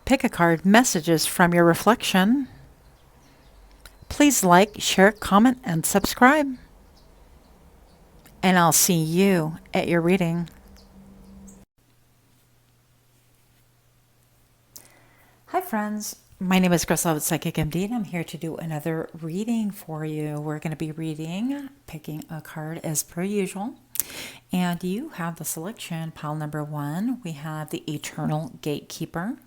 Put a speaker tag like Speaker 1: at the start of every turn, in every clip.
Speaker 1: Pick a card, messages from your reflection. Please like, share, comment, and subscribe. And I'll see you at your reading. Hi friends, my name is Crystal with Psychic MD and I'm here to do another reading for you. We're going to be picking a card as per usual. And you have the selection, pile number 1. We have the Eternal Gatekeeper.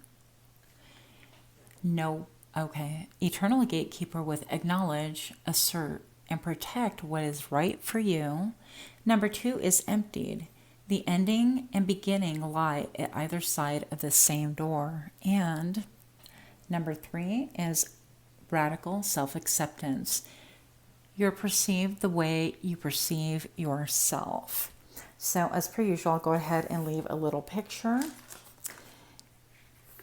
Speaker 1: No, okay. Eternal Gatekeeper with acknowledge, assert, and protect what is right for you. Number 2 is emptied. The ending and beginning lie at either side of the same door. And number 3 is radical self-acceptance. You're perceived the way you perceive yourself. So as per usual, I'll go ahead and leave a little picture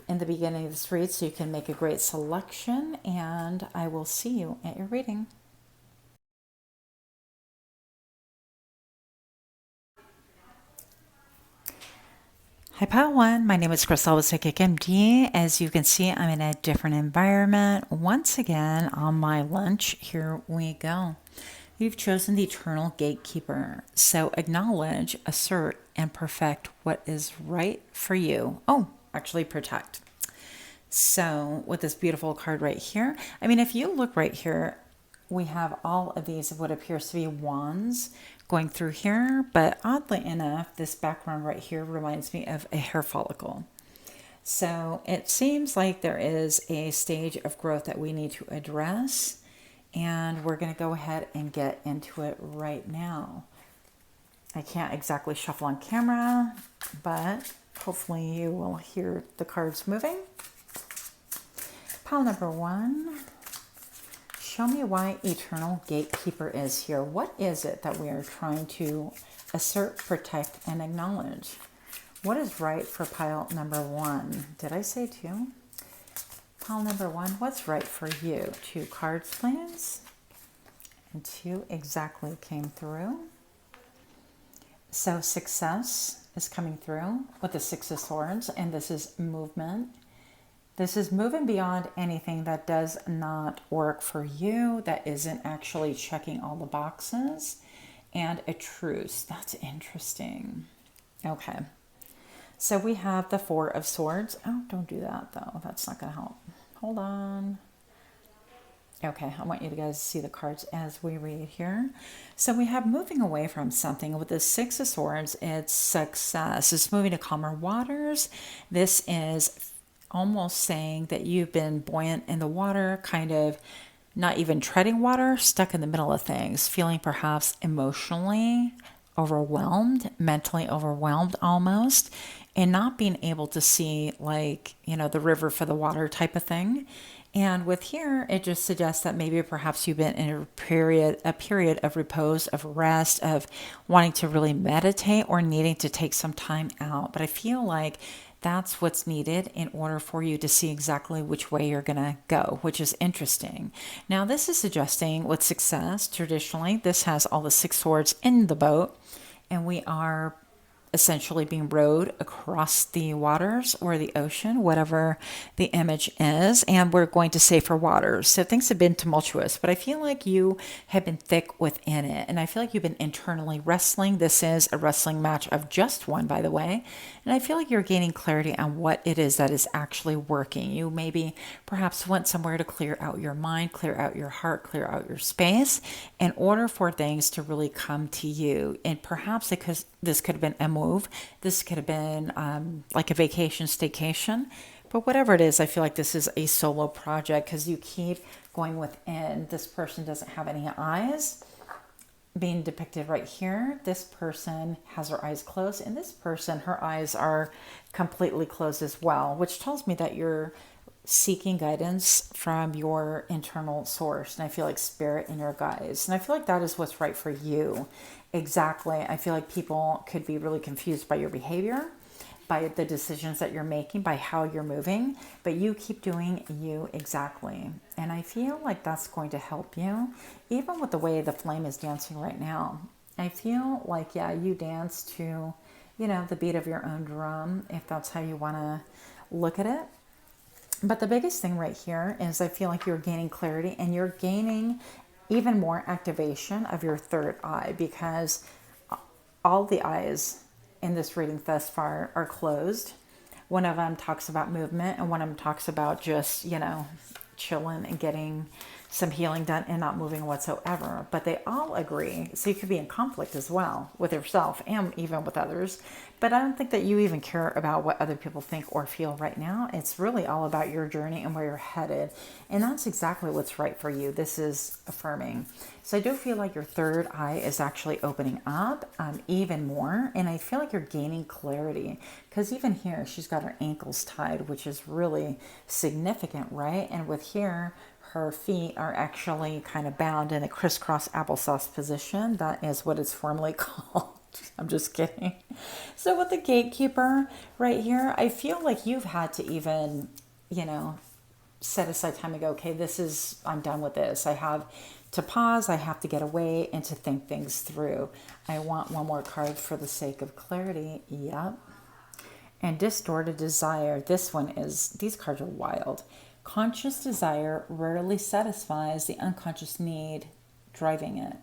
Speaker 1: in the beginning of this read so you can make a great selection, and I will see you at your reading. Hi Pile 1, my name is Crystal with Psychic MD. As you can see, I'm in a different environment. Once again, on my lunch, here we go. You've chosen the Eternal Gatekeeper. So acknowledge, assert, and perfect what is right for you. Oh, actually protect. So with this beautiful card right here, I mean, if you look right here, we have all of these of what appears to be wands going through here, but oddly enough, this background right here reminds me of a hair follicle. So it seems like there is a stage of growth that we need to address, and we're going to go ahead and get into it right now. I can't exactly shuffle on camera, but hopefully you will hear the cards moving. Pile number 1. Show me why Eternal Gatekeeper is here. What is it that we are trying to assert, protect, and acknowledge? What is right for pile number 1? Did I say 2? Pile number 1, what's right for you? 2 cards, please. And 2 exactly came through. So success is coming through with the 6 of Swords, and this is movement. This is moving beyond anything that does not work for you, that isn't actually checking all the boxes, and a truce. That's interesting. Okay. So we have the 4 of Swords. Oh, don't do that though. That's not going to help. Hold on. Okay, I want you guys to see the cards as we read here. So we have moving away from something. With the 6 of Swords, it's success. It's moving to calmer waters. This is almost saying that you've been buoyant in the water, kind of not even treading water, stuck in the middle of things, feeling perhaps emotionally overwhelmed, mentally overwhelmed almost, and not being able to see, like, you know, the river for the water type of thing. And with here, it just suggests that maybe perhaps you've been in a period of repose, of rest, of wanting to really meditate or needing to take some time out. But I feel like that's what's needed in order for you to see exactly which way you're going to go, which is interesting. Now, this is suggesting with success, traditionally, this has all the 6 swords in the boat, and we are essentially being rowed across the waters or the ocean, whatever the image is, and we're going to safer waters. So things have been tumultuous, but I feel like you have been thick within it, and I feel like you've been internally wrestling. This is a wrestling match of just one, by the way, and I feel like you're gaining clarity on what it is that is actually working. You maybe perhaps went somewhere to clear out your mind, clear out your heart, clear out your space in order for things to really come to you. And perhaps because this could have been a move, this could have been like a vacation, staycation, but whatever it is, I feel like this is a solo project because you keep going within. This person doesn't have any eyes being depicted right here. This person has her eyes closed, and this person, her eyes are completely closed as well, which tells me that you're seeking guidance from your internal source. And I feel like spirit and your guides. And I feel like that is what's right for you. Exactly. I feel like people could be really confused by your behavior, by the decisions that you're making, by how you're moving, but you keep doing you exactly. And I feel like that's going to help you, even with the way the flame is dancing right now. I feel like, yeah, you dance to, you know, the beat of your own drum, if that's how you want to look at it. But the biggest thing right here is I feel like you're gaining clarity and you're gaining even more activation of your third eye, because all the eyes in this reading thus far are closed. One of them talks about movement and one of them talks about just, chilling and getting some healing done and not moving whatsoever. But they all agree. So you could be in conflict as well with yourself and even with others. But I don't think that you even care about what other people think or feel right now. It's really all about your journey and where you're headed. And that's exactly what's right for you. This is affirming. So I do feel like your third eye is actually opening up even more. And I feel like you're gaining clarity, because even here, she's got her ankles tied, which is really significant, right? And with here, her feet are actually kind of bound in a crisscross applesauce position. That is what it's formally called. I'm just kidding. So with the gatekeeper right here, I feel like you've had to even, set aside time to go, okay, I'm done with this. I have to pause. I have to get away and to think things through. I want one more card for the sake of clarity. Yep. And distorted desire. These cards are wild. Conscious desire rarely satisfies the unconscious need driving it.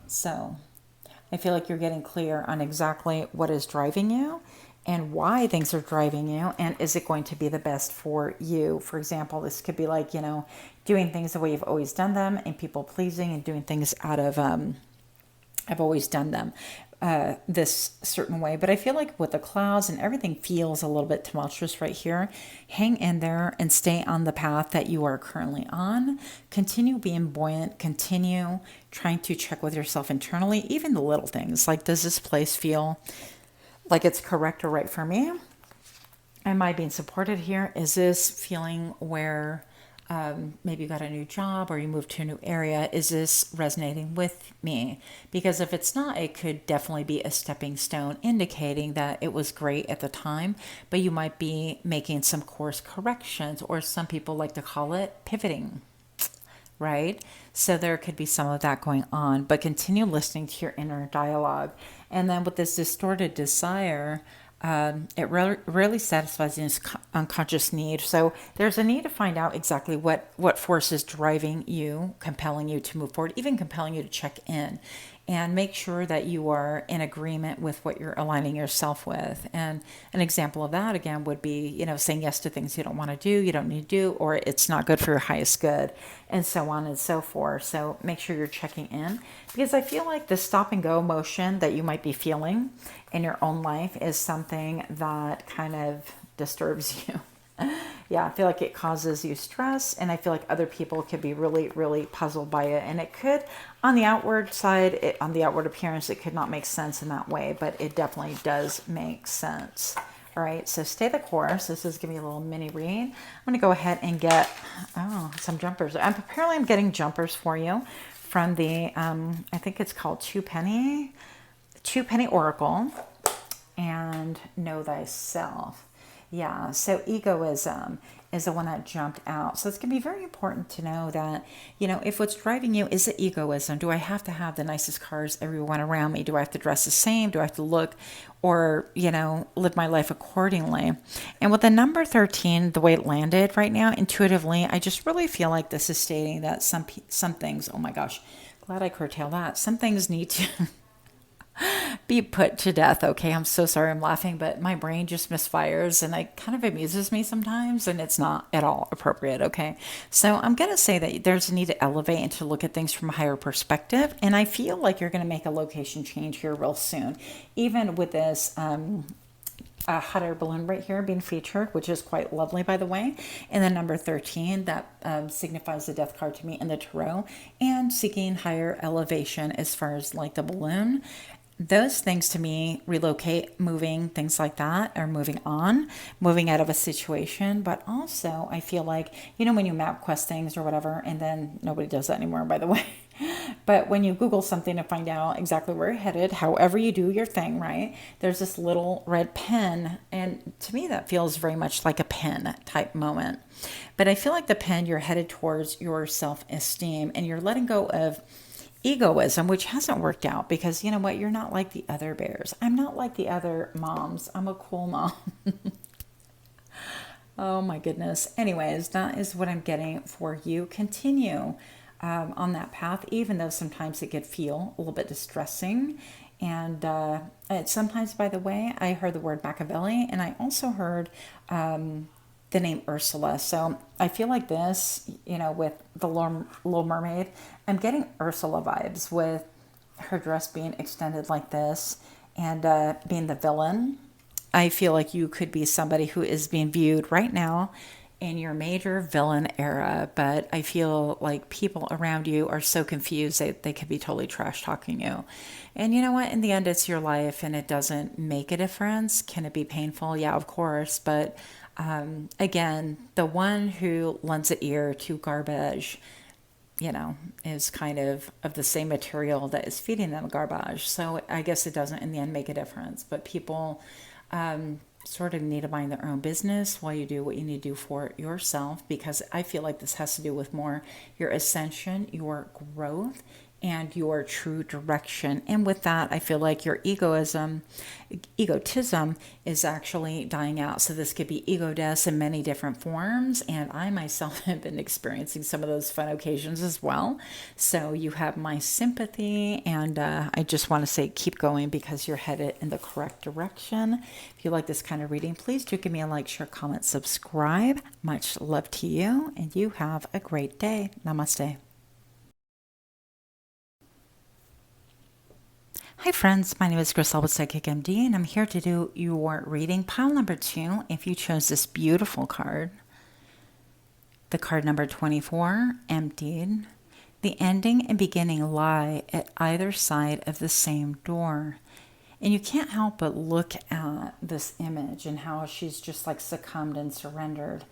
Speaker 1: So I feel like you're getting clear on exactly what is driving you and why things are driving you, and is it going to be the best for you? For example, this could be like, doing things the way you've always done them and people pleasing, and doing things out of, I've always done them this certain way. But I feel like with the clouds and everything feels a little bit tumultuous right here. Hang in there and stay on the path that you are currently on. Continue being buoyant. Continue trying to check with yourself internally, even the little things. Like, does this place feel like it's correct or right for me? Am I being supported here? Is this feeling where maybe you got a new job or you moved to a new area? Is this resonating with me? Because if it's not, it could definitely be a stepping stone indicating that it was great at the time, but you might be making some course corrections, or some people like to call it pivoting, right? So there could be some of that going on, but continue listening to your inner dialogue. And then with this distorted desire, it rarely satisfies this unconscious need. So there's a need to find out exactly what force is driving you, compelling you to move forward, even compelling you to check in and make sure that you are in agreement with what you're aligning yourself with. And an example of that, again, would be, saying yes to things you don't want to do, you don't need to do, or it's not good for your highest good, and so on and so forth. So make sure you're checking in, because I feel like the stop and go motion that you might be feeling in your own life is something that kind of disturbs you. Yeah, I feel like it causes you stress, and I feel like other people could be really, really puzzled by it. And it could, on the outward side, on the outward appearance, it could not make sense in that way, but it definitely does make sense. All right, so stay the course. This is giving me a little mini read. I'm going to go ahead and get some jumpers. Apparently I'm getting jumpers for you from the, I think it's called Two Penny Oracle, and Know Thyself. Yeah, so egoism is the one that jumped out. So it's going to be very important to know that, if what's driving you is the egoism, do I have to have the nicest cars, everyone around me? Do I have to dress the same? Do I have to look or, live my life accordingly? And with the number 13, the way it landed right now, intuitively, I just really feel like this is stating that some things, oh my gosh, glad I curtailed that. Some things need to be put to death. Okay, I'm so sorry I'm laughing, but my brain just misfires and it kind of amuses me sometimes, and it's not at all appropriate. Okay, so I'm going to say that there's a need to elevate and to look at things from a higher perspective, and I feel like you're going to make a location change here real soon, even with this a hot air balloon right here being featured, which is quite lovely, by the way. And then number 13, that signifies the death card to me in the tarot, and seeking higher elevation as far as like the balloon. Those things to me, relocate, moving, things like that, or moving on, moving out of a situation. But also I feel like, when you map quest things or whatever, and then nobody does that anymore, by the way. But when you Google something to find out exactly where you're headed, however you do your thing, right, there's this little red pen. And to me, that feels very much like a pen type moment. But I feel like the pen, you're headed towards your self-esteem, and you're letting go of egoism, which hasn't worked out, because you know what? You're not like the other bears. I'm not like the other moms. I'm a cool mom. Oh my goodness. Anyways, that is what I'm getting for you. Continue on that path, even though sometimes it could feel a little bit distressing. And sometimes, by the way, I heard the word Machiavelli, and I also heard the name Ursula. So I feel like this, with the Little Mermaid, I'm getting Ursula vibes with her dress being extended like this and being the villain. I feel like you could be somebody who is being viewed right now in your major villain era, but I feel like people around you are so confused that they could be totally trash talking you. And you know what? In the end, it's your life and it doesn't make a difference. Can it be painful? Yeah, of course. But again, the one who lends an ear to garbage, is kind of the same material that is feeding them garbage. So I guess it doesn't in the end make a difference. But people sort of need to mind their own business while you do what you need to do for yourself, because I feel like this has to do with more your ascension, your growth, and your true direction. And with that, I feel like your egotism is actually dying out. So this could be ego deaths in many different forms. And I myself have been experiencing some of those fun occasions as well. So you have my sympathy. And I just want to say, keep going, because you're headed in the correct direction. If you like this kind of reading, please do give me a like, share, comment, subscribe. Much love to you. And you have a great day. Namaste. Hi friends, my name is Grisel with Psychic MD, and I'm here to do your reading pile number 2 if you chose this beautiful card. The card number 24, Emptied. The ending and beginning lie at either side of the same door. And you can't help but look at this image and how she's just like succumbed and surrendered.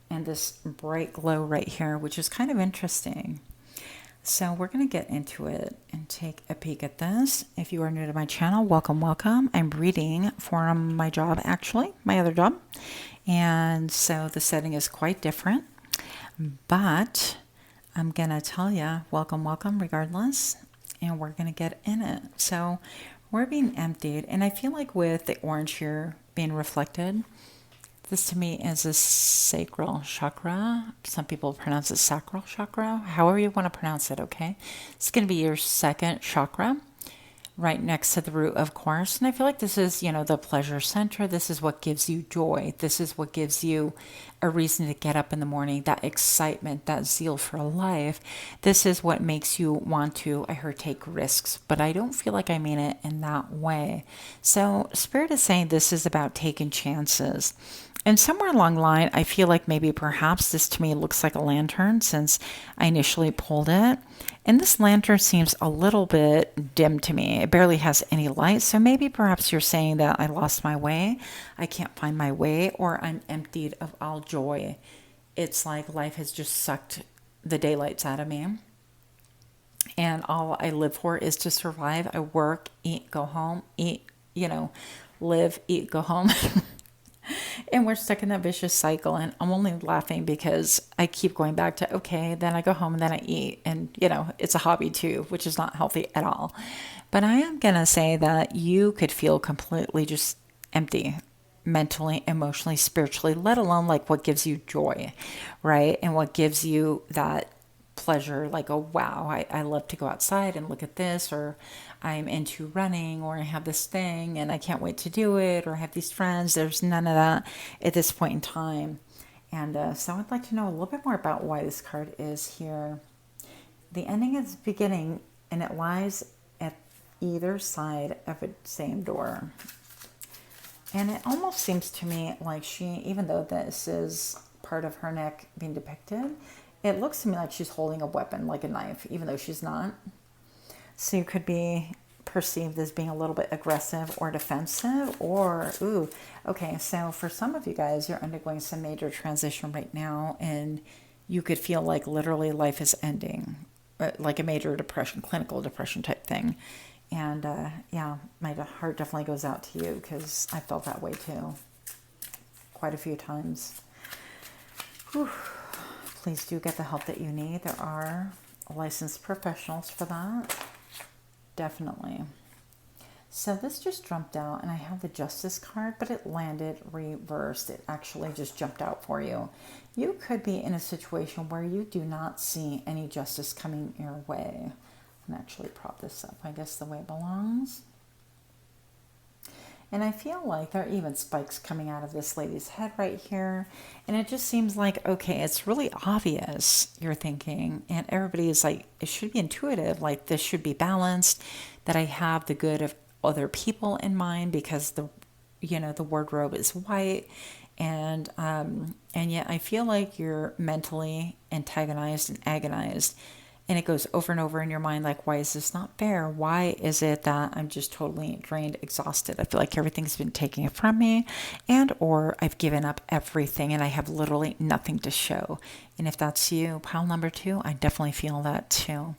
Speaker 1: And this bright glow right here, which is kind of interesting. So we're going to get into it and take a peek at this. If you are new to my channel, welcome, welcome. I'm reading from my job, actually, my other job. And so the setting is quite different. But I'm going to tell you, welcome, welcome, regardless. And we're going to get in it. So we're being emptied. And I feel like with the orange here being reflected, this to me is a sacral chakra. Some people pronounce it sacral chakra. However you want to pronounce it, okay? It's going to be your second chakra, right next to the root, of course. And I feel like this is, the pleasure center. This is what gives you joy. This is what gives you a reason to get up in the morning, that excitement, that zeal for life. This is what makes you want to, I heard, take risks, but I don't feel like I mean it in that way. So Spirit is saying this is about taking chances. And somewhere along the line, I feel like maybe perhaps this to me looks like a lantern since I initially pulled it. And this lantern seems a little bit dim to me. It barely has any light. So maybe perhaps you're saying that I lost my way, I can't find my way, or I'm emptied of all joy. It's like life has just sucked the daylights out of me. And all I live for is to survive. I work, eat, go home, eat, live, eat, go home. And we're stuck in that vicious cycle. And I'm only laughing because I keep going back to, okay, then I go home and then I eat. And, it's a hobby too, which is not healthy at all. But I am going to say that you could feel completely just empty mentally, emotionally, spiritually, let alone like what gives you joy, right? And what gives you that pleasure, like, oh wow, I love to go outside and look at this, or I'm into running, or I have this thing and I can't wait to do it, or I have these friends. There's none of that at this point in time. And so I'd like to know a little bit more about why this card is here. The ending is beginning, and it lies at either side of the same door. And it almost seems to me like she, even though this is part of her neck being depicted, it looks to me like she's holding a weapon, like a knife, even though she's not. So you could be perceived as being a little bit aggressive or defensive, or, ooh, okay, so for some of you guys, you're undergoing some major transition right now, and you could feel like literally life is ending, like a major depression, clinical depression type thing. And yeah, my heart definitely goes out to you, because I felt that way too, quite a few times. Whew. Please do get the help that you need. There are licensed professionals for that. Definitely. So this just jumped out, and I have the Justice card, but it landed reversed. It actually just jumped out for you. You could be in a situation where you do not see any justice coming your way. And actually prop this up, I guess, the way it belongs. And I feel like there are even spikes coming out of this lady's head right here. And it just seems like, okay, it's really obvious, you're thinking. And everybody is like, it should be intuitive. Like, this should be balanced, that I have the good of other people in mind, because the wardrobe is white. And yet I feel like you're mentally antagonized and agonized. And it goes over and over in your mind, like, why is this not fair? Why is it that I'm just totally drained, exhausted? I feel like everything's been taken from me, and or I've given up everything and I have literally nothing to show. And if that's you, pile number 2, I definitely feel that too.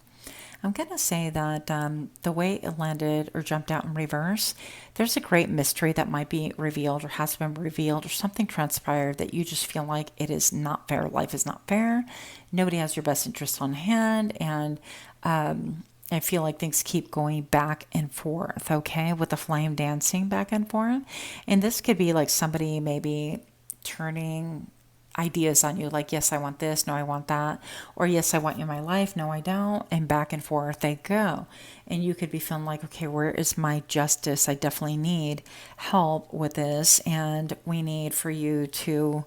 Speaker 1: I'm going to say that the way it landed or jumped out in reverse, there's a great mystery that might be revealed or has been revealed, or something transpired that you just feel like it is not fair. Life is not fair. Nobody has your best interest on hand. And I feel like things keep going back and forth, okay, with the flame dancing back and forth. And this could be like somebody maybe turning ideas on you, like, yes, I want this, no, I want that, or yes, I want you in my life, no, I don't, and back and forth they go. And you could be feeling like, okay, where is my justice? I definitely need help with this, and we need for you to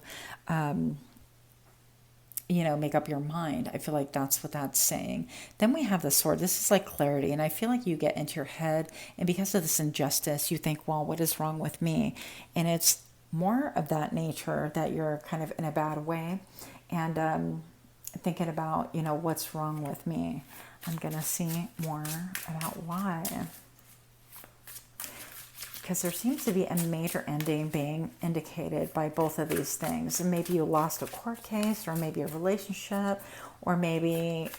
Speaker 1: make up your mind. I feel like that's what that's saying. Then we have the sword. This is like clarity. And I feel like you get into your head, and because of this injustice, you think, well, what is wrong with me? And it's more of that nature, that you're kind of in a bad way, and thinking about, what's wrong with me. I'm going to see more about why. Because there seems to be a major ending being indicated by both of these things. And maybe you lost a court case, or maybe a relationship, or maybe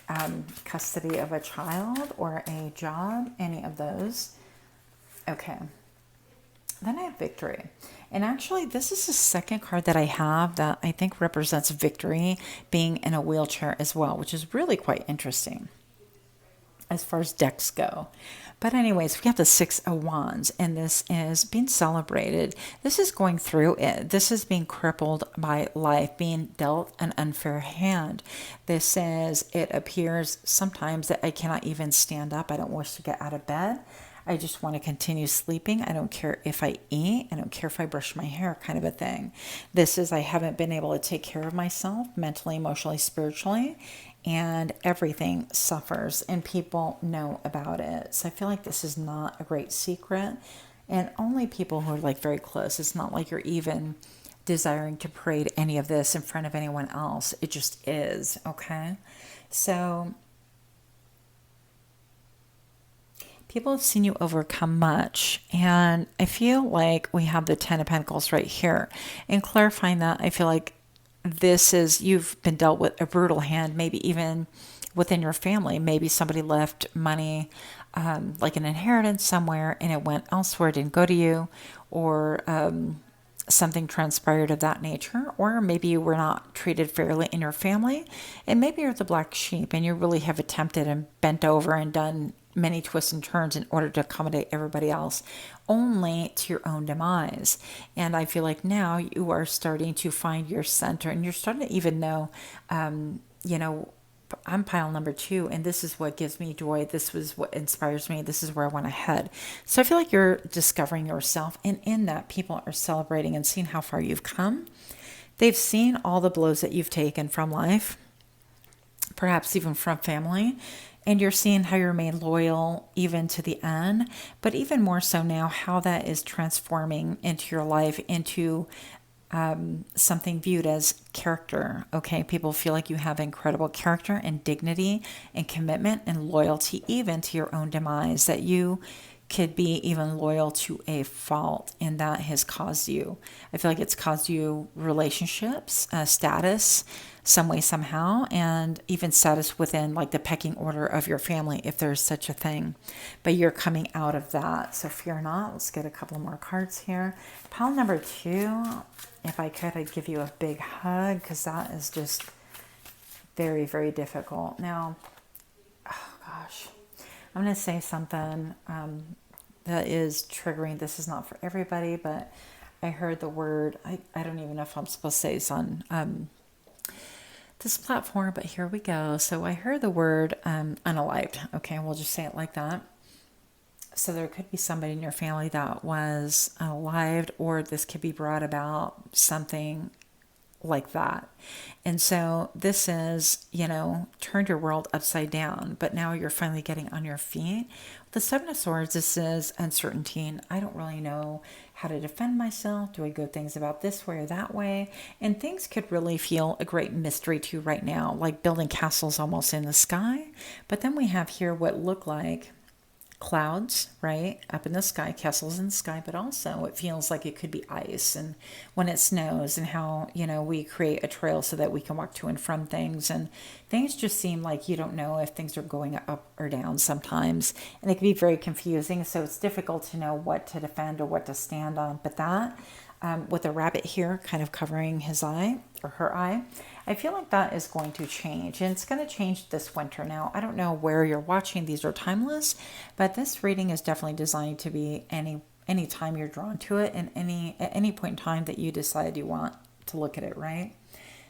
Speaker 1: custody of a child or a job, any of those. Okay. Then I have victory. And actually, this is the second card that I have that I think represents victory, being in a wheelchair as well, which is really quite interesting as far as decks go. But anyways, we have the 6 of Wands, and this is being celebrated. This is going through it. This is being crippled by life, being dealt an unfair hand. This says, it appears sometimes that I cannot even stand up. I don't wish to get out of bed. I just want to continue sleeping. I don't care if I eat. I don't care if I brush my hair, kind of a thing. This is, I haven't been able to take care of myself mentally, emotionally, spiritually, and everything suffers, and people know about it. So I feel like this is not a great secret, and only people who are like very close. It's not like you're even desiring to parade any of this in front of anyone else. It just is, okay? So people have seen you overcome much, and I feel like we have the 10 of Pentacles right here. And clarifying that, I feel like this is, you've been dealt with a brutal hand, maybe even within your family. Maybe somebody left money, like an inheritance somewhere, and it went elsewhere, didn't go to you, or something transpired of that nature. Or maybe you were not treated fairly in your family, and maybe you're the black sheep, and you really have attempted and bent over and done many twists and turns in order to accommodate everybody else, only to your own demise. And I feel like now you are starting to find your center, and you're starting to even know, I'm pile number 2, and this is what gives me joy. This was what inspires me. This is where I want to head. So I feel like you're discovering yourself, and in that, people are celebrating and seeing how far you've come. They've seen all the blows that you've taken from life, perhaps even from family, and you're seeing how you remain loyal even to the end, but even more so now, how that is transforming into your life, into something viewed as character. Okay, people feel like you have incredible character and dignity and commitment and loyalty, even to your own demise, that you could be even loyal to a fault, and that has caused you, I feel like it's caused you relationships, status, some way, somehow, and even status within like the pecking order of your family, if there's such a thing. But you're coming out of that, so fear not. Let's get a couple more cards here. Pile number 2, if I could, I'd give you a big hug, because that is just very, very difficult. Now, oh gosh, I'm going to say something that is triggering. This is not for everybody, but I heard the word, I don't even know if I'm supposed to say this on this platform, but here we go. So I heard the word unalived. Okay, we'll just say it like that. So there could be somebody in your family that was unalived, or this could be brought about something like that. And so this is, turned your world upside down, but now you're finally getting on your feet. The Seven of Swords, this is uncertainty, and I don't really know how to defend myself. Do I go things about this way or that way? And things could really feel a great mystery to you right now, like building castles almost in the sky. But then we have here what look like clouds, right, up in the sky, castles in the sky, but also it feels like it could be ice. And when it snows, and how, we create a trail so that we can walk to and from things, and things just seem like you don't know if things are going up or down sometimes, and it can be very confusing. So it's difficult to know what to defend or what to stand on. But that, with the rabbit here kind of covering his eye or her eye, I feel like that is going to change, and it's going to change this winter. Now, I don't know where you're watching. These are timeless, but this reading is definitely designed to be any time you're drawn to it, and at any point in time that you decide you want to look at it, right?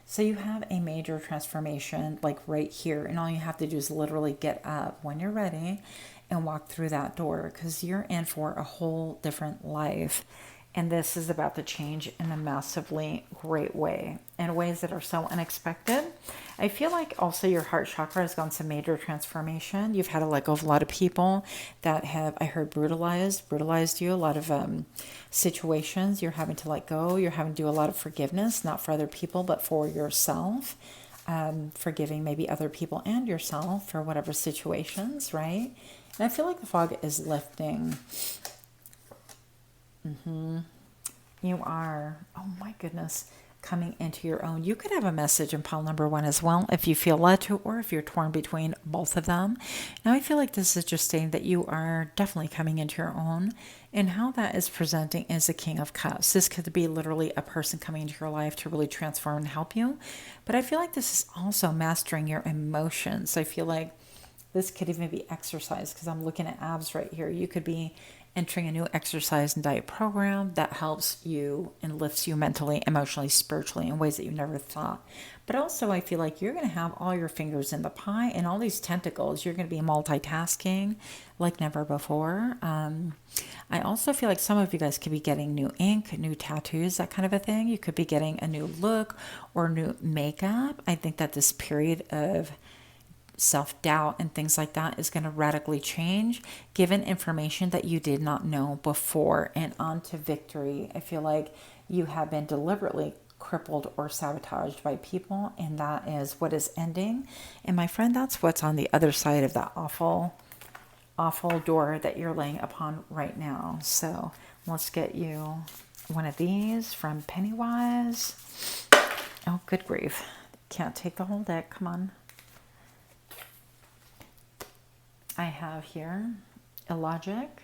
Speaker 1: So you have a major transformation like right here, and all you have to do is literally get up when you're ready and walk through that door, because you're in for a whole different life. And this is about to change in a massively great way, in ways that are so unexpected. I feel like also your heart chakra has gone some major transformation. You've had to let go of a lot of people that have, I heard, brutalized you. A lot of situations you're having to let go. You're having to do a lot of forgiveness, not for other people, but for yourself. Forgiving maybe other people and yourself for whatever situations, right? And I feel like the fog is lifting. You are, oh my goodness, coming into your own. You could have a message in pile number 1 as well, if you feel led to, or if you're torn between both of them. Now, I feel like this is just saying that you are definitely coming into your own, and how that is presenting is the King of Cups. This could be literally a person coming into your life to really transform and help you. But I feel like this is also mastering your emotions. I feel like this could even be exercise, because I'm looking at abs right here. You could be entering a new exercise and diet program that helps you and lifts you mentally, emotionally, spiritually in ways that you never thought. But also, I feel like you're going to have all your fingers in the pie and all these tentacles. You're going to be multitasking like never before. I also feel like some of you guys could be getting new ink, new tattoos, that kind of a thing. You could be getting a new look or new makeup. I think that this period of self-doubt and things like that is going to radically change, given information that you did not know before. And on to victory. I feel like you have been deliberately crippled or sabotaged by people, and that is what is ending. And my friend, that's what's on the other side of that awful door that you're laying upon right now. So let's get you one of these from Pennywise. Oh, good grief. Can't take the whole deck. Come on. I have here Illogic,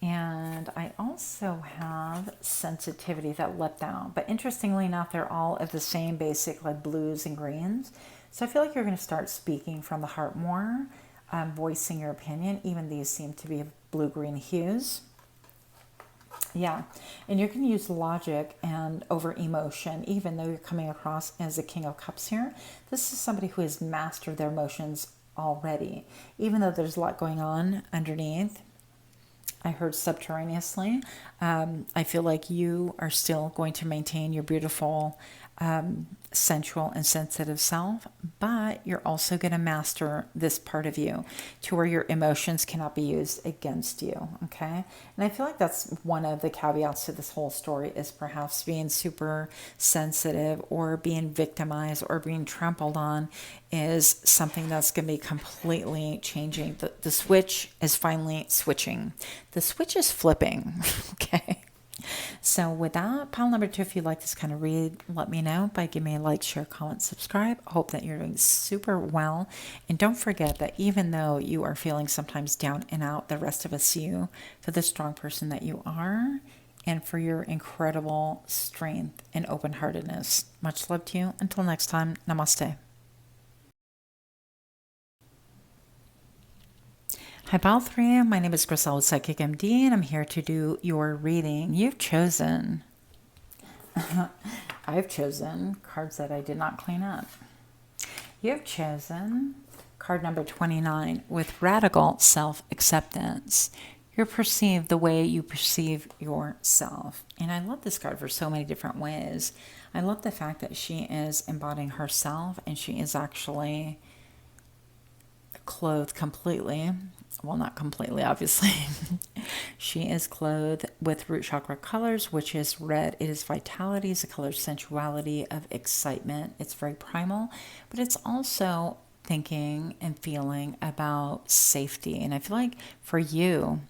Speaker 1: and I also have Sensitivity, that let down. But interestingly enough, they're all of the same basic, like blues and greens. So I feel like you're going to start speaking from the heart more, voicing your opinion. Even these seem to be blue-green hues. Yeah, and you're going to use logic and over emotion, even though you're coming across as the King of Cups here. This is somebody who has mastered their emotions already, even though there's a lot going on underneath. I heard subterraneously. I feel like you are still going to maintain your beautiful, sensual and sensitive self, but you're also going to master this part of you to where your emotions cannot be used against you. Okay. And I feel like that's one of the caveats to this whole story, is perhaps being super sensitive or being victimized or being trampled on is something that's going to be completely changing. The switch is finally switching. The switch is flipping. Okay. So with that, pile number 2, if you like this kind of read, let me know by giving me a like, share, comment, subscribe. I hope that you're doing super well. And don't forget that even though you are feeling sometimes down and out, the rest of us see you for the strong person that you are and for your incredible strength and open-heartedness. Much love to you. Until next time, namaste. Hi, Pile 3. My name is Griselle with Psychic MD, and I'm here to do your reading. You've chosen, I've chosen cards that I did not clean up. You've chosen card number 29 with radical self-acceptance. You're perceived the way you perceive yourself. And I love this card for so many different ways. I love the fact that she is embodying herself and she is actually clothed completely. Well, not completely, obviously. She is clothed with root chakra colors, which is red. It is vitality, it's a color of sensuality, of excitement. It's very primal, but it's also thinking and feeling about safety. And I feel like for you,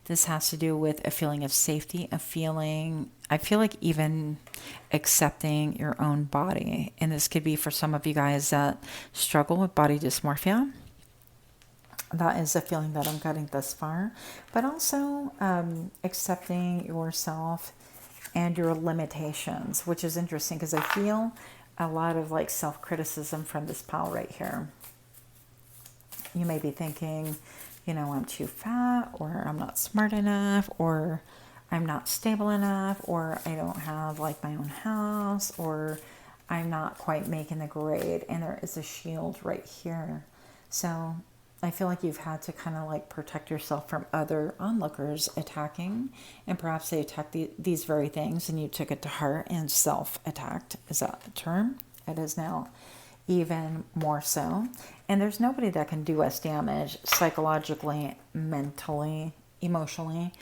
Speaker 1: this has to do with a feeling of safety, a feeling, I feel like even accepting your own body. And this could be for some of you guys that struggle with body dysmorphia. That is a feeling that I'm getting thus far, but also accepting yourself and your limitations, which is interesting because I feel a lot of like self-criticism from this pile right here. You may be thinking, you know, I'm too fat, or I'm not smart enough, or I'm not stable enough, or I don't have like my own house, or I'm not quite making the grade, and there is a shield right here. So I feel like you've had to kind of like protect yourself from other onlookers attacking, and perhaps they attacked these very things and you took it to heart and self-attacked. Is that the term? It is now, even more so. And there's nobody that can do us damage psychologically, mentally, emotionally,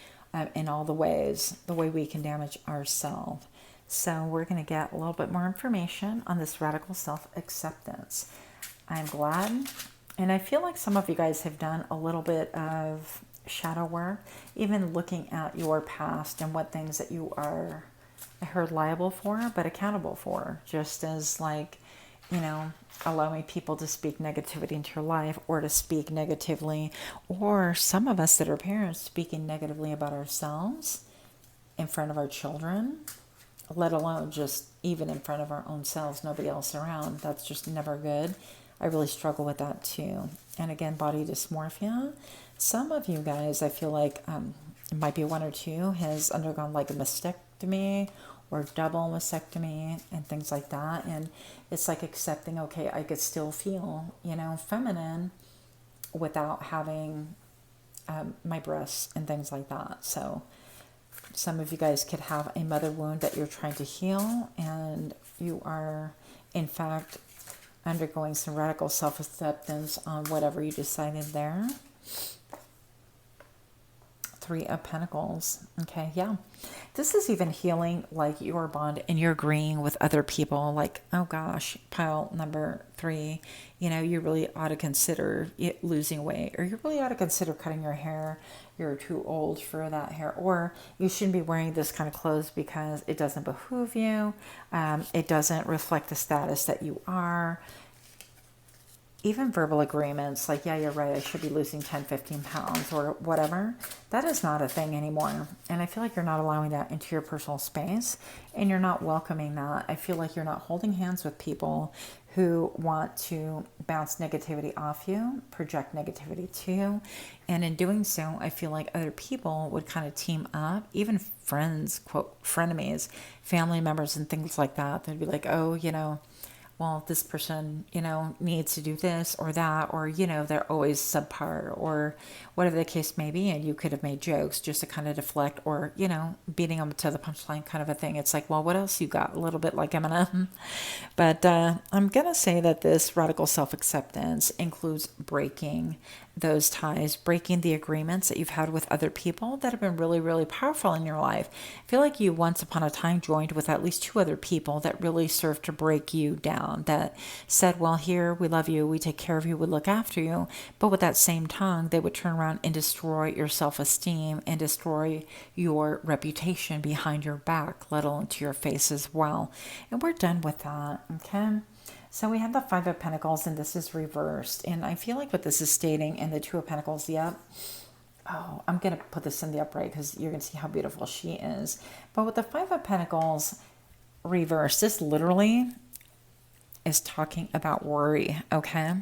Speaker 1: in all the ways, the way we can damage ourselves. So we're going to get a little bit more information on this radical self-acceptance. I'm glad. And I feel like some of you guys have done a little bit of shadow work, even looking at your past and what things that you are, I heard, liable for, but accountable for, just as like, you know, allowing people to speak negativity into your life or to speak negatively, or some of us that are parents speaking negatively about ourselves in front of our children, let alone just even in front of our own selves, nobody else around. That's just never good. I really struggle with that too. And again, body dysmorphia. Some of you guys, I feel like it might be one or two, has undergone like a mastectomy or double mastectomy and things like that. And it's like accepting, okay, I could still feel, you know, feminine without having my breasts and things like that. So some of you guys could have a mother wound that you're trying to heal, and you are, in fact, undergoing some radical self-acceptance on whatever you decided there. 3 of Pentacles. Okay, yeah. This is even healing like your bond and you're agreeing with other people. Like, oh gosh, pile number 3, you know, you really ought to consider losing weight, or you really ought to consider cutting your hair. You're too old for that hair, or you shouldn't be wearing this kind of clothes because it doesn't behoove you. It doesn't reflect the status that you are. Even verbal agreements like, yeah, you're right, I should be losing 10, 15 pounds or whatever. That is not a thing anymore. And I feel like you're not allowing that into your personal space, and you're not welcoming that. I feel like you're not holding hands with people who want to bounce negativity off you, project negativity to you. And in doing so, I feel like other people would kind of team up, even friends, quote, frenemies, family members and things like that. They'd be like, oh, you know, well, this person, you know, needs to do this or that, or, you know, they're always subpar, or whatever the case may be. And you could have made jokes just to kind of deflect, or, you know, beating them to the punchline kind of a thing. It's like, well, what else you got? A little bit like Eminem. But I'm going to say that this radical self-acceptance includes breaking those ties, breaking the agreements that you've had with other people that have been really, really powerful in your life. I feel like you once upon a time joined with at least 2 other people that really served to break you down, that said, well, here, we love you, we take care of you, we look after you. But with that same tongue, they would turn around and destroy your self-esteem and destroy your reputation behind your back, let alone to your face as well. And we're done with that, okay? So we have the 5 of Pentacles, and this is reversed. And I feel like what this is stating, and the 2 of Pentacles, yep. Oh, I'm going to put this in the upright because you're going to see how beautiful she is. But with the 5 of Pentacles reversed, this literally is talking about worry, okay?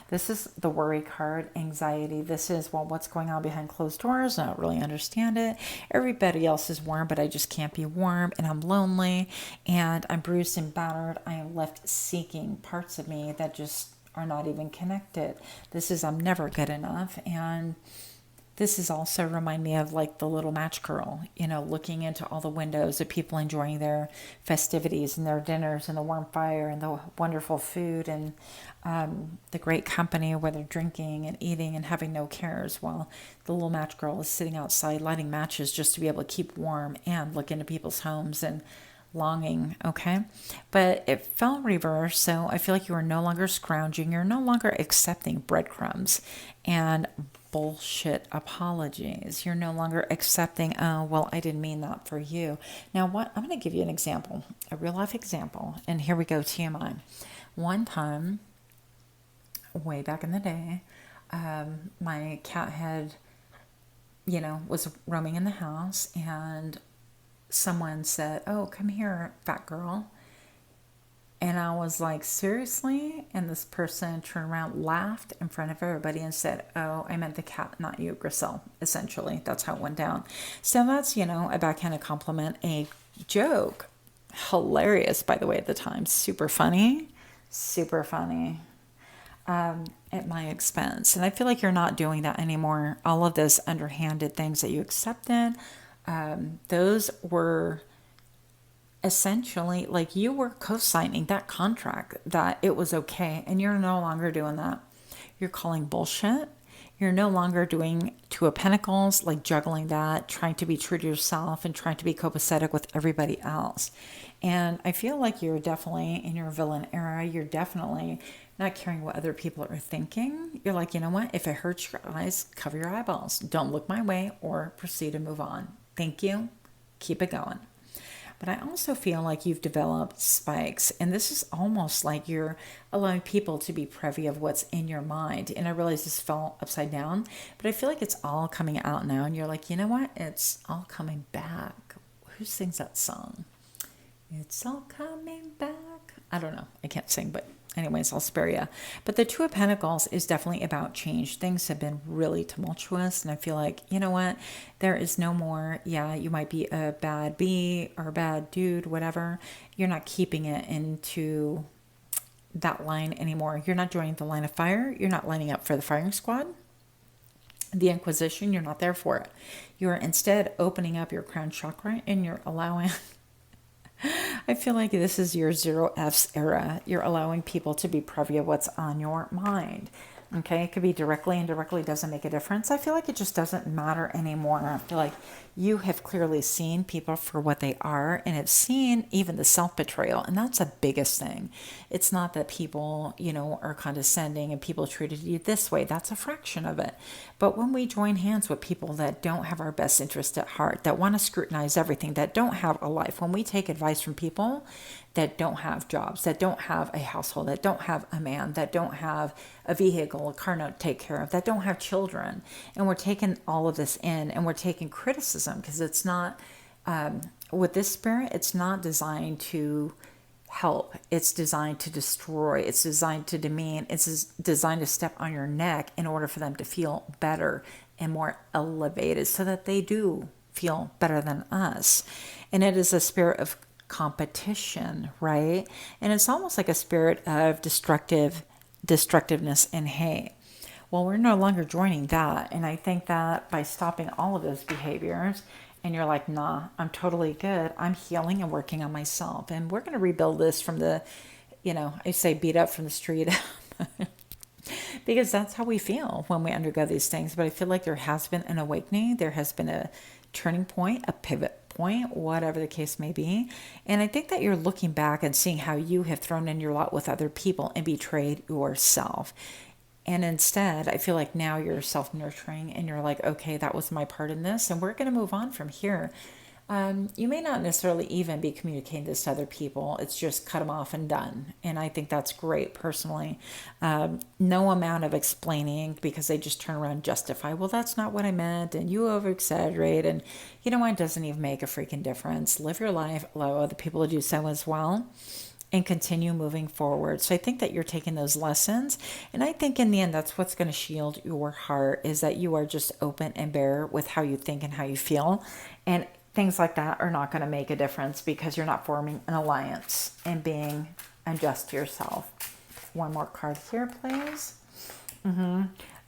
Speaker 1: This is the worry card, anxiety. This is, well, what's going on behind closed doors? I don't really understand it. Everybody else is warm, but I just can't be warm, and I'm lonely, and I'm bruised and battered. I am left seeking parts of me that just are not even connected. This is, I'm never good enough, and this is also remind me of like the little match girl, looking into all the windows of people enjoying their festivities and their dinners and the warm fire and the wonderful food and the great company where they're drinking and eating and having no cares, while the little match girl is sitting outside lighting matches just to be able to keep warm and look into people's homes and longing, okay? But it fell reverse, so I feel like you are no longer scrounging, you're no longer accepting breadcrumbs and bullshit apologies. You're no longer accepting, oh, well, I didn't mean that for you. Now, what I'm going to give you an example, a real life example, and here we go, TMI. One time, way back in the day, my cat had, was roaming in the house, and someone said, oh, come here, fat girl. And I was like, seriously? And this person turned around, laughed in front of everybody and said, oh, I meant the cat, not you, Griselle. Essentially, that's how it went down. So that's, a backhanded compliment, a joke. Hilarious, by the way, at the time. Super funny. Super funny. At my expense. And I feel like you're not doing that anymore. All of those underhanded things that you accepted, those were essentially like you were co-signing that contract that it was okay, and you're no longer doing that. You're calling bullshit. You're no longer doing Two of Pentacles, like juggling that, trying to be true to yourself and trying to be copacetic with everybody else. And I feel like you're definitely in your villain era. You're definitely not caring what other people are thinking. You're like, you know what? If it hurts your eyes, cover your eyeballs. Don't look my way or proceed to move on. Thank you. Keep it going. But I also feel like you've developed spikes, and this is almost like you're allowing people to be privy of what's in your mind. And I realize this fell upside down, but I feel like it's all coming out now, and you're like, you know what? It's all coming back. Who sings that song? It's all coming back. I don't know. I can't sing, but anyways, I'll spare you. But the Two of Pentacles is definitely about change. Things have been really tumultuous, and I feel like, you know what? There is no more, yeah, you might be a bad bee or a bad dude, whatever. You're not keeping it into that line anymore. You're not joining the line of fire. You're not lining up for the firing squad. The Inquisition, you're not there for it. You're instead opening up your crown chakra, and you're allowing... I feel like this is your 0Fs era. You're allowing people to be privy of what's on your mind. Okay, it could be directly, indirectly, doesn't make a difference. I feel like it just doesn't matter anymore. I feel like you have clearly seen people for what they are, and have seen even the self-betrayal, and that's the biggest thing. It's not that people, are condescending and people treated you this way. That's a fraction of it. But when we join hands with people that don't have our best interest at heart, that want to scrutinize everything, that don't have a life, when we take advice from people that don't have jobs, that don't have a household, that don't have a man, that don't have a vehicle, a car note to take care of, that don't have children, and we're taking all of this in, and we're taking criticism, because it's not, with this spirit, it's not designed to help. It's designed to destroy. It's designed to demean. It's designed to step on your neck in order for them to feel better and more elevated, so that they do feel better than us. And it is a spirit of competition, right? And it's almost like a spirit of destructiveness and hate. Well, we're no longer joining that. And I think that by stopping all of those behaviors, and you're like, nah, I'm totally good. I'm healing and working on myself. And we're going to rebuild this from the, I say beat up from the street. Because that's how we feel when we undergo these things. But I feel like there has been an awakening. There has been a turning point, a pivot point, whatever the case may be. And I think that you're looking back and seeing how you have thrown in your lot with other people and betrayed yourself. And instead, I feel like now you're self-nurturing, and you're like, okay, that was my part in this, and we're going to move on from here. You may not necessarily even be communicating this to other people. It's just cut them off and done. And I think that's great personally. No amount of explaining, because they just turn around and justify, well, that's not what I meant, and you over exaggerate, and you know what, it doesn't even make a freaking difference. Live your life, allow other people to do so as well. and continue moving forward. So I think that you're taking those lessons. And I think in the end, that's what's going to shield your heart, is that you are just open and bare with how you think and how you feel. And things like that are not going to make a difference because you're not forming an alliance and being unjust to yourself. One more card here, please.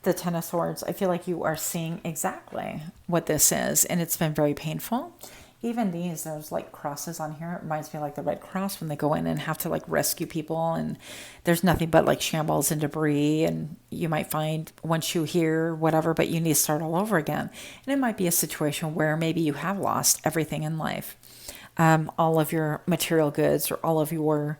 Speaker 1: The Ten of Swords. I feel like you are seeing exactly what this is, and it's been very painful. Even these, there's like crosses on here. It reminds me of like the Red Cross when they go in and have to like rescue people, and there's nothing but like shambles and debris, and you might find one shoe here, whatever, but you need to start all over again. And it might be a situation where maybe you have lost everything in life, all of your material goods or all of your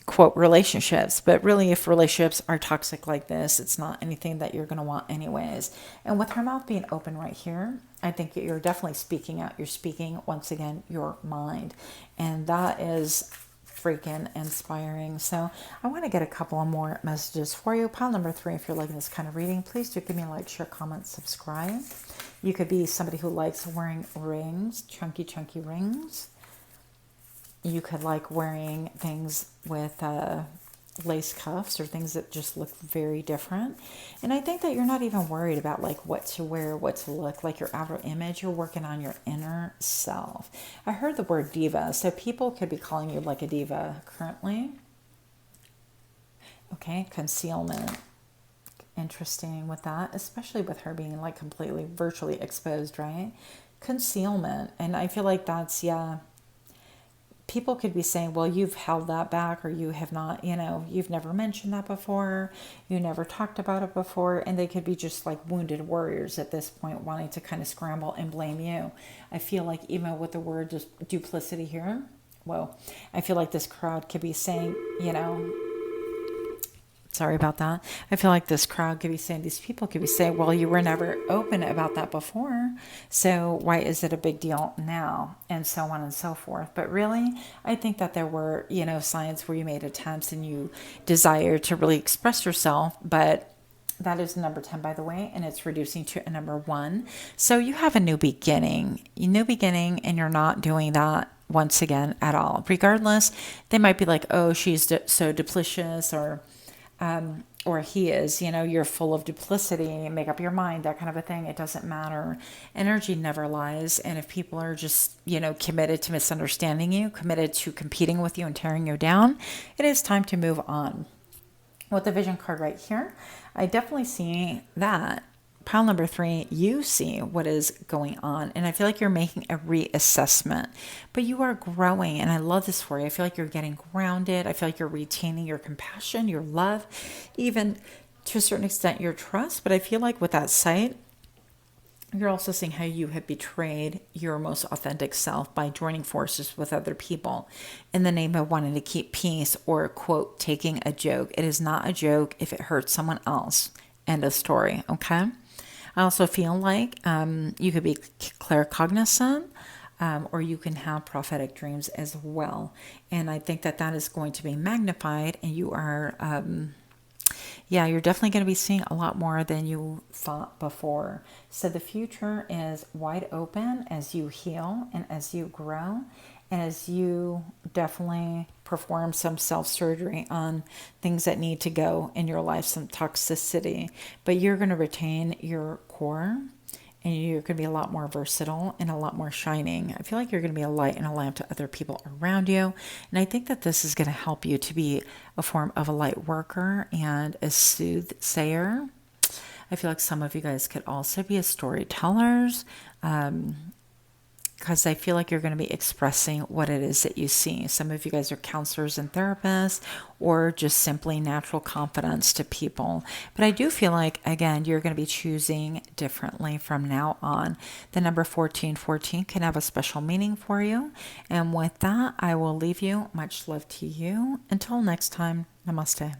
Speaker 1: quote relationships. But really, if relationships are toxic like this, it's not anything that you're going to want anyways. And with her mouth being open right here, I think you're definitely speaking out. You're speaking once again your mind, and that is freaking inspiring. So I want to get a couple of more messages for you. Pile number 3, if you're liking this kind of reading, please do give me a like, share, comment, subscribe. You could be somebody who likes wearing rings, chunky rings. You could like wearing things with lace cuffs or things that just look very different. And I think that you're not even worried about like what to wear, what to look like, your outer image. You're working on your inner self. I heard the word diva, so people could be calling you like a diva currently. Okay, concealment. Interesting with that, especially with her being like completely virtually exposed, right? Concealment. And I feel like that's, yeah, people could be saying, well, you've held that back, or you have not, you've never mentioned that before, you never talked about it before. And they could be just like wounded warriors at this point, wanting to kind of scramble and blame you. I feel like even with the word just duplicity here, well, I feel like this crowd could be saying, sorry about that. I feel like this crowd could be saying, these people could be saying, well, you were never open about that before, so why is it a big deal now? And so on and so forth. But really, I think that there were, signs where you made attempts and you desired to really express yourself, but that is number 10, by the way, and it's reducing to a number 1. So you have a new beginning, and you're not doing that once again at all. Regardless, they might be like, oh, she's so duplicitous, or he is, you're full of duplicity, make up your mind, that kind of a thing. It doesn't matter. Energy never lies. And if people are just, committed to misunderstanding you, committed to competing with you and tearing you down, it is time to move on. With the vision card right here, I definitely see that. Pile number 3, you see what is going on. And I feel like you're making a reassessment, but you are growing. And I love this for you. I feel like you're getting grounded. I feel like you're retaining your compassion, your love, even to a certain extent, your trust. But I feel like with that sight, you're also seeing how you have betrayed your most authentic self by joining forces with other people in the name of wanting to keep peace, or, quote, taking a joke. It is not a joke if it hurts someone else. End of story. Okay. I also feel like you could be claircognizant, or you can have prophetic dreams as well. And I think that is going to be magnified, and you are, you're definitely going to be seeing a lot more than you thought before. So the future is wide open as you heal and as you grow, and as you definitely perform some self-surgery on things that need to go in your life, some toxicity. But you're going to retain your core, and you're going to be a lot more versatile and a lot more shining. I feel like you're going to be a light and a lamp to other people around you. And I think that this is going to help you to be a form of a light worker and a soothsayer. I feel like some of you guys could also be as storytellers, because I feel like you're going to be expressing what it is that you see. Some of you guys are counselors and therapists, or just simply natural confidence to people. But I do feel like, again, you're going to be choosing differently from now on. The number 1414 can have a special meaning for you. And with that, I will leave you. Much love to you. Until next time, namaste.